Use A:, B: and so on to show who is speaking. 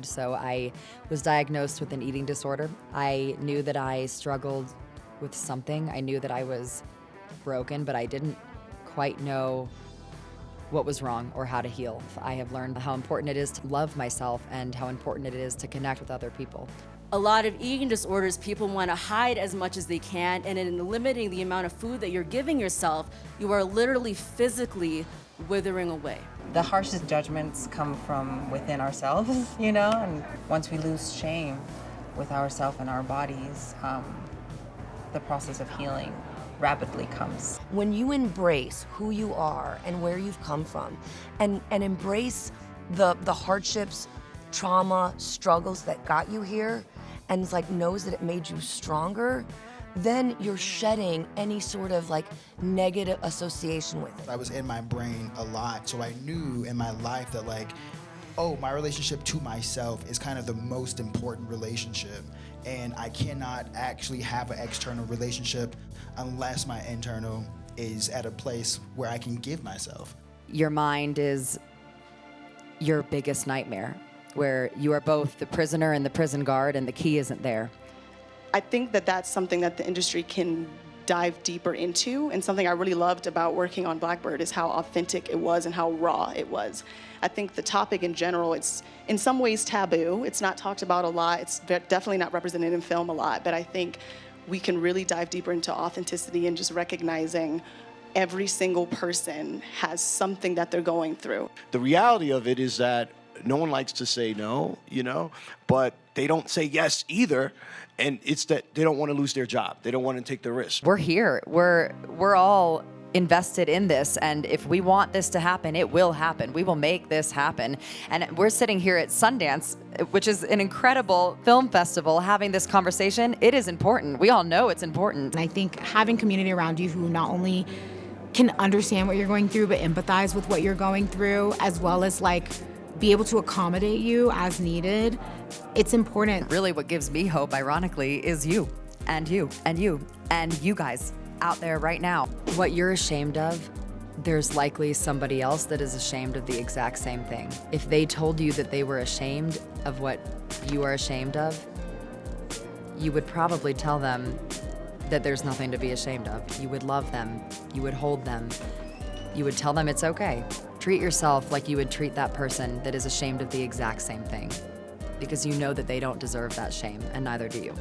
A: So I was diagnosed with an eating disorder. I knew that I struggled with something. I knew that I was broken, but I didn't quite know what was wrong or how to heal. I have learned how important it is to love myself and how important it is to connect with other people.
B: A lot of eating disorders, people want to hide as much as they can, and in limiting the amount of food that you're giving yourself, you are literally physically withering away.
C: The harshest judgments come from within ourselves, you know, and once we lose shame with ourselves and our bodies, the process of healing rapidly comes.
D: When you embrace who you are and where you've come from, and embrace the hardships, trauma, struggles that got you here, and it's like knows that it made you stronger, then you're shedding any sort of like negative association with it.
E: I was in my brain a lot, so I knew in my life that like, oh, my relationship to myself is kind of the most important relationship, and I cannot actually have an external relationship unless my internal is at a place where I can give myself.
A: Your mind is your biggest nightmare, where you are both the prisoner and the prison guard, and the key isn't there.
F: I think that that's something that the industry can dive deeper into, and something I really loved about working on Blackbird is how authentic it was and how raw it was. I think the topic in general, it's in some ways taboo. It's not talked about a lot. It's definitely not represented in film a lot, but I think we can really dive deeper into authenticity and just recognizing every single person has something that they're going through.
G: The reality of it is that no one likes to say no, you know, but they don't say yes either. And it's that they don't want to lose their job. They don't want to take the risk.
A: We're here. We're all invested in this, and if we want this to happen, it will happen. We will make this happen. And we're sitting here at Sundance, which is an incredible film festival, having this conversation. It is important. We all know it's important.
H: And I think having community around you who not only can understand what you're going through, but empathize with what you're going through, as well as like be able to accommodate you as needed, it's important.
A: Really what gives me hope, ironically, is you and you and you and you guys out there right now. What you're ashamed of, there's likely somebody else that is ashamed of the exact same thing. If they told you that they were ashamed of what you are ashamed of, you would probably tell them that there's nothing to be ashamed of. You would love them. You would hold them. You would tell them it's okay. Treat yourself like you would treat that person that is ashamed of the exact same thing, because you know that they don't deserve that shame, and neither do you.